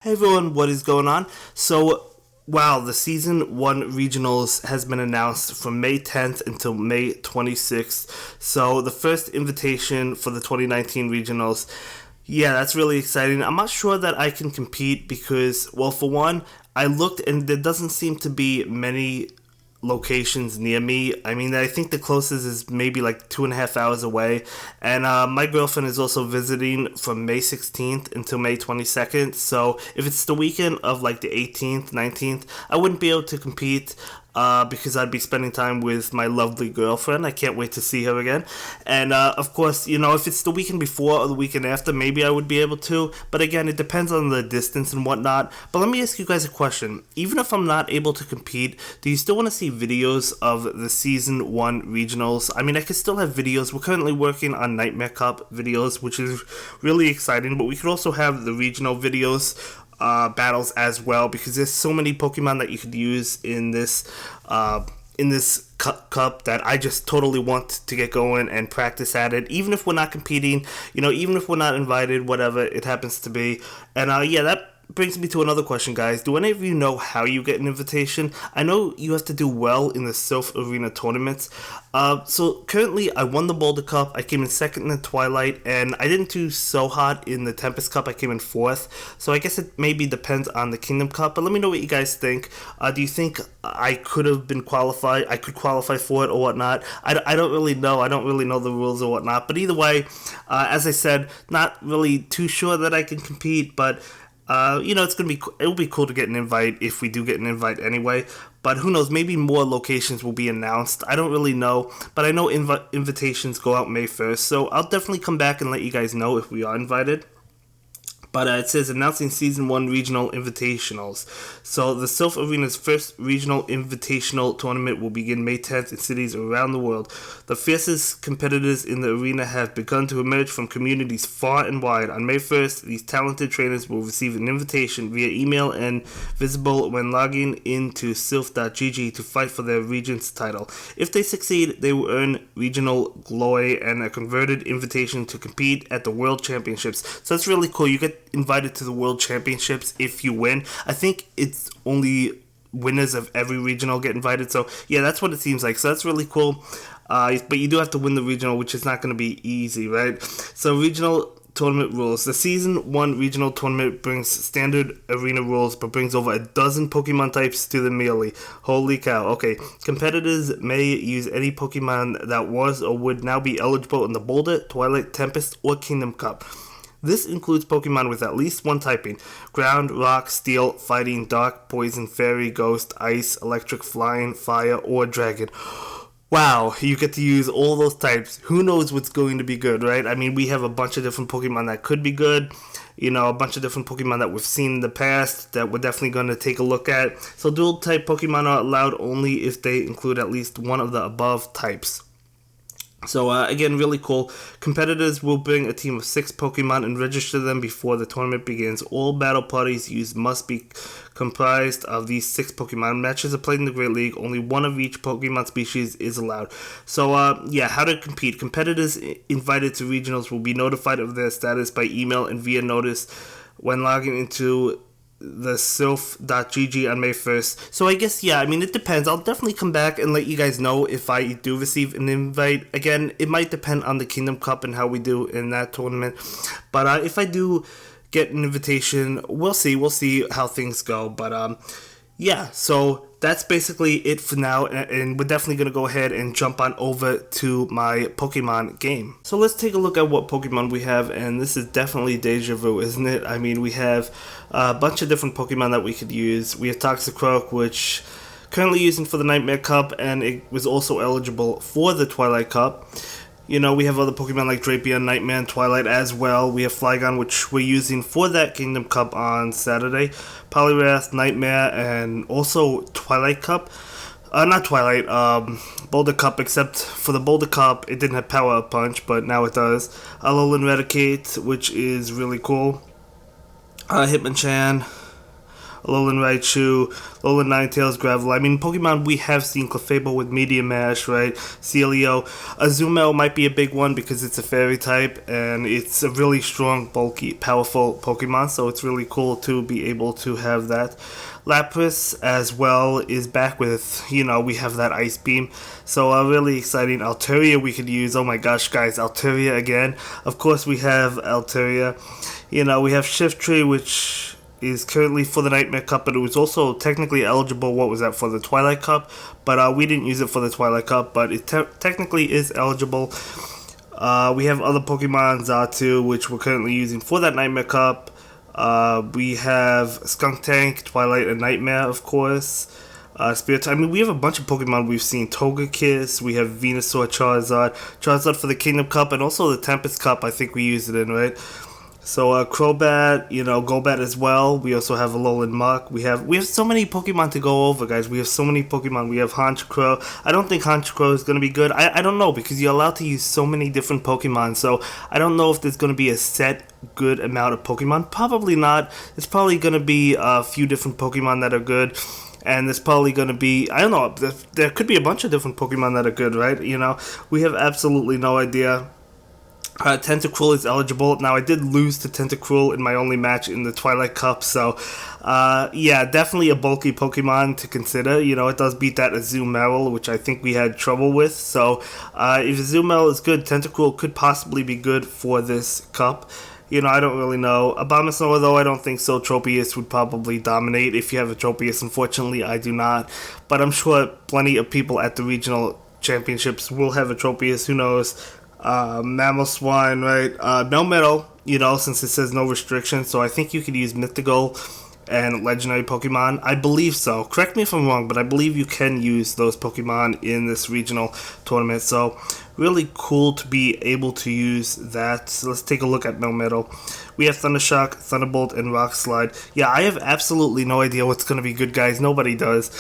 Hey everyone, what is going on? Wow, the Season 1 Regionals has been announced from May 10th until May 26th. So, the first invitation for the 2019 Regionals, yeah, that's really exciting. I'm not sure that I can compete because, well, for one, I looked and there doesn't seem to be many locations near me. I mean, I think the closest is maybe like 2.5 hours away. And my girlfriend is also visiting from May 16th until May 22nd. So if it's the weekend of like the 18th, 19th, I wouldn't be able to compete. Because I'd be spending time with my lovely girlfriend. I can't wait to see her again. And of course, if it's the weekend before or the weekend after, maybe I would be able to. But again, it depends on the distance and whatnot. But let me ask you guys a question. Even if I'm not able to compete, do you still want to see videos of the Season 1 Regionals? I mean, I could still have videos. We're currently working on Nightmare Cup videos, which is really exciting. But we could also have the regional videos. Battles as well, because there's so many Pokemon that you could use in this cup that I just totally want to get going and practice at it, even if we're not competing, even if we're not invited, whatever it happens to be. And yeah, that brings me to another question, guys. Do any of you know how you get an invitation? I know you have to do well in the Surf Arena tournaments. So currently, I won the Boulder Cup. I came in second in the Twilight, and I didn't do so hot in the Tempest Cup. I came in fourth. So I guess it maybe depends on the Kingdom Cup. But let me know what you guys think. Do you think I could have been qualified? I could qualify for it or whatnot? I don't really know. I don't really know the rules or whatnot. But either way, as I said, not really too sure that I can compete, but it'll be cool to get an invite if we do get an invite anyway. But who knows? Maybe more locations will be announced. I don't really know, but I know invitations go out May 1st, so I'll definitely come back and let you guys know if we are invited. But it says announcing Season 1 Regional Invitationals. So the Surf Arena's first regional invitational tournament will begin May 10th in cities around the world. The fiercest competitors in the arena have begun to emerge from communities far and wide. On May 1st, these talented trainers will receive an invitation via email and visible when logging into surf.gg to fight for their region's title. If they succeed, they will earn regional glory and a converted invitation to compete at the World Championships. So that's really cool. You get invited to the World Championships if you win. I think it's only winners of every regional get invited. So yeah, that's what it seems like. So that's really cool. But you do have to win the regional, which is not going to be easy, right? So regional tournament rules. The Season 1 regional tournament brings standard arena rules, but brings over a dozen Pokemon types to the melee. Holy cow. Okay, competitors may use any Pokemon that was or would now be eligible in the Boulder, Twilight, Tempest, or Kingdom Cup. This includes Pokemon with at least one typing: ground, rock, steel, fighting, dark, poison, fairy, ghost, ice, electric, flying, fire, or dragon. Wow, you get to use all those types. Who knows what's going to be good, right? I mean, we have a bunch of different Pokemon that could be good. A bunch of different Pokemon that we've seen in the past that we're definitely going to take a look at. So dual type Pokemon are allowed only if they include at least one of the above types. So again, really cool. Competitors will bring a team of 6 Pokemon and register them before the tournament begins. All battle parties used must be comprised of these 6 Pokemon. Matches are played in the Great League. Only one of each Pokemon species is allowed. So yeah, how to compete. Competitors invited to regionals will be notified of their status by email and via notice when logging into the surf.gg on May 1st. So I guess, yeah, I mean, it depends. I'll definitely come back and let you guys know if I do receive an invite. Again, it might depend on the Kingdom Cup and how we do in that tournament. But if I do get an invitation, we'll see. We'll see how things go. But yeah, so that's basically it for now, and we're definitely going to go ahead and jump on over to my Pokemon game. So let's take a look at what Pokemon we have, and this is definitely deja vu, isn't it? I mean, we have a bunch of different Pokemon that we could use. We have Toxicroak, which currently using for the Nightmare Cup, and it was also eligible for the Twilight Cup. We have other Pokemon like Drapion, Nightmare, and Twilight as well. We have Flygon, which we're using for that Kingdom Cup on Saturday. Poliwrath, Nightmare, and also Twilight Cup. Not Twilight, Boulder Cup, except for the Boulder Cup, it didn't have Power Up Punch, but now it does. Alolan Raticate, which is really cool. Hitmonchan. Alolan Raichu, Alolan Ninetales, Gravel. I mean, Pokemon we have seen Clefable with Meteor Mash, right? Celio. Azumel might be a big one because it's a fairy type and it's a really strong, bulky, powerful Pokemon, so it's really cool to be able to have that. Lapras as well is back with, we have that Ice Beam. So really exciting. Altaria we could use. Oh my gosh, guys, Altaria again. Of course we have Altaria. We have Shiftry, which is currently for the Nightmare Cup, but it was also technically eligible, what was that, for the Twilight Cup? But we didn't use it for the Twilight Cup, but it technically is eligible. We have other Pokemon, Xatu, which we're currently using for that Nightmare Cup. We have Skuntank, Twilight, and Nightmare, of course. Spirit. I mean, we have a bunch of Pokemon we've seen. Togekiss, we have Venusaur, Charizard for the Kingdom Cup, and also the Tempest Cup, I think we used it in, right? So, Crobat, Golbat as well. We also have Alolan Muck. We have so many Pokemon to go over, guys. We have so many Pokemon. We have Honchkrow. I don't think Honchkrow is going to be good. I don't know, because you're allowed to use so many different Pokemon. So, I don't know if there's going to be a set good amount of Pokemon. Probably not. It's probably going to be a few different Pokemon that are good. And there's probably going to be, I don't know, there could be a bunch of different Pokemon that are good, right? We have absolutely no idea. Tentacruel is eligible. Now, I did lose to Tentacruel in my only match in the Twilight Cup, so, yeah, definitely a bulky Pokemon to consider. It does beat that Azumarill, which I think we had trouble with, so, if Azumarill is good, Tentacruel could possibly be good for this Cup. I don't really know. Abomasnow, though, I don't think so. Tropius would probably dominate if you have a Tropius. Unfortunately, I do not. But I'm sure plenty of people at the regional championships will have a Tropius. Who knows? Mamoswine, right? Melmetal, since it says no restrictions. So I think you could use Mythical and legendary Pokemon. I believe so. Correct me if I'm wrong, but I believe you can use those Pokemon in this regional tournament. So really cool to be able to use that. So let's take a look at Melmetal. We have Thundershock, Thunderbolt, and Rock Slide. Yeah, I have absolutely no idea what's going to be good, guys. Nobody does.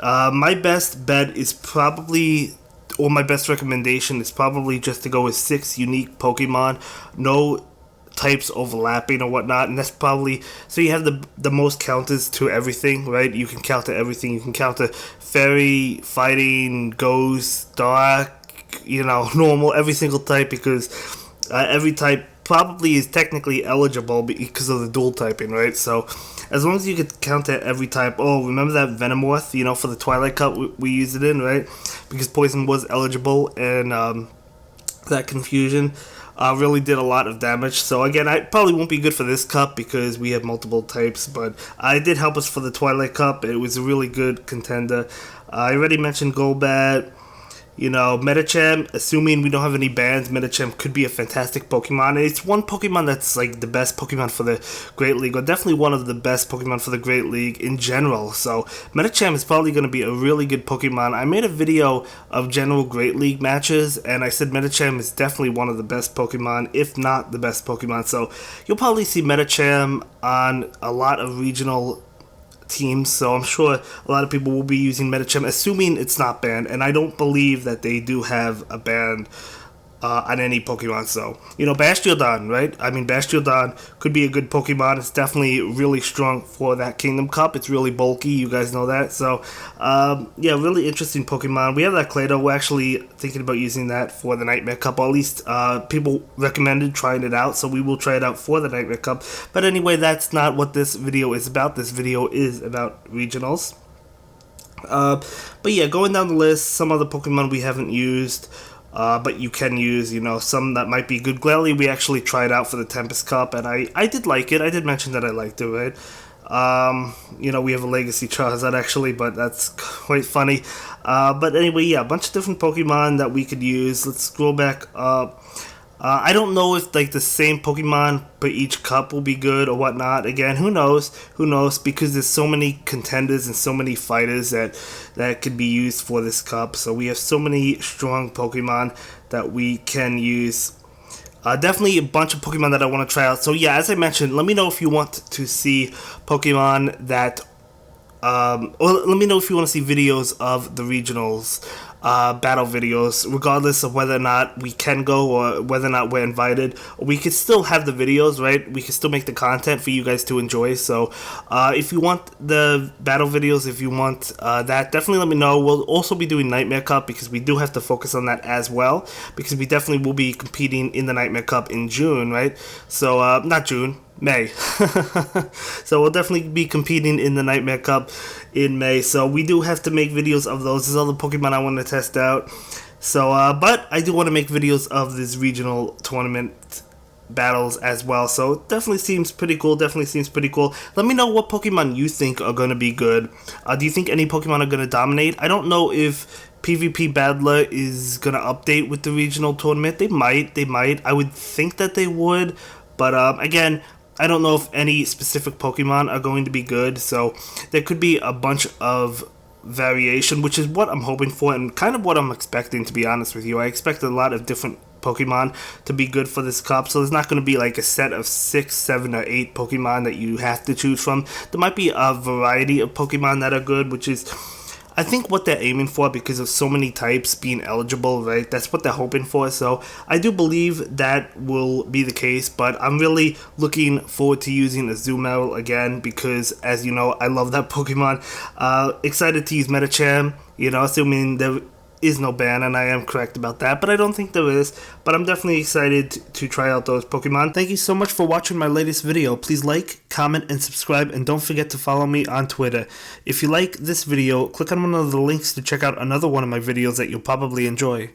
My best bet is probably, or my best recommendation is probably just to go with 6 unique Pokemon. No types overlapping or whatnot, and that's probably, so you have the most counters to everything, right? You can counter everything. You can counter Fairy, Fighting, Ghost, Dark, normal, every single type, because every type probably is technically eligible because of the dual typing, right? So as long as you could counter every type. Oh, remember that Venomoth, for the Twilight Cup we used it in, right? Because Poison was eligible, and that Confusion really did a lot of damage. So again, I probably won't be good for this cup because we have multiple types, but it did help us for the Twilight Cup. It was a really good contender. I already mentioned Golbat. Medicham, assuming we don't have any bans, Medicham could be a fantastic Pokemon. It's one Pokemon that's like the best Pokemon for the Great League, or definitely one of the best Pokemon for the Great League in general. So Medicham is probably going to be a really good Pokemon. I made a video of general Great League matches, and I said Medicham is definitely one of the best Pokemon, if not the best Pokemon. So you'll probably see Medicham on a lot of regional teams, so I'm sure a lot of people will be using Medicham, assuming it's not banned, and I don't believe that they do have a ban on any Pokemon. So, Bastiodon, right? I mean, Bastiodon could be a good Pokemon. It's definitely really strong for that Kingdom Cup. It's really bulky, you guys know that. So, yeah, really interesting Pokemon. We have that Clado. We're actually thinking about using that for the Nightmare Cup, or at least people recommended trying it out, so we will try it out for the Nightmare Cup. But anyway, that's not what this video is about. This video is about regionals. But yeah, going down the list, some other Pokemon we haven't used, but you can use, some that might be good. Glalie, we actually tried out for the Tempest Cup, and I did like it. I did mention that I liked it, right? We have a Legacy Charizard, actually, but that's quite funny. But anyway, yeah, a bunch of different Pokemon that we could use. Let's scroll back up. I don't know if the same Pokemon per each cup will be good or whatnot. Again, who knows? Who knows? Because there's so many contenders and so many fighters that could be used for this cup. So we have so many strong Pokemon that we can use. Definitely a bunch of Pokemon that I want to try out. So yeah, as I mentioned, let me know if you want to see Pokemon that, or let me know if you want to see videos of the regionals. battle videos, regardless of whether or not we can go or whether or not we're invited. We could still have the videos, right? We could still make the content for you guys to enjoy. So if you want the battle videos, if you want that, definitely let me know. We'll also be doing Nightmare Cup because we do have to focus on that as well, because we definitely will be competing in the Nightmare Cup in June, right? So not June, May. So we'll definitely be competing in the Nightmare Cup in May. So we do have to make videos of those. There's other Pokemon I want to test out. So, but I do want to make videos of this regional tournament battles as well. So it definitely seems pretty cool. Let me know what Pokemon you think are going to be good. Do you think any Pokemon are going to dominate? I don't know if PvP Battler is going to update with the regional tournament. They might. I would think that they would. But again, I don't know if any specific Pokemon are going to be good, so there could be a bunch of variation, which is what I'm hoping for and kind of what I'm expecting, to be honest with you. I expect a lot of different Pokemon to be good for this cup, so there's not going to be like a set of 6, 7, or 8 Pokemon that you have to choose from. There might be a variety of Pokemon that are good, which is, I think, what they're aiming for because of so many types being eligible, right? That's what they're hoping for. So I do believe that will be the case, but I'm really looking forward to using Azumarill again because, as you know, I love that Pokemon. Excited to use Medicham, assuming there is no ban, and I am correct about that, but I don't think there is. But I'm definitely excited to try out those Pokemon. Thank you so much for watching my latest video. Please like, comment, and subscribe, and don't forget to follow me on Twitter. If you like this video, click on one of the links to check out another one of my videos that you'll probably enjoy.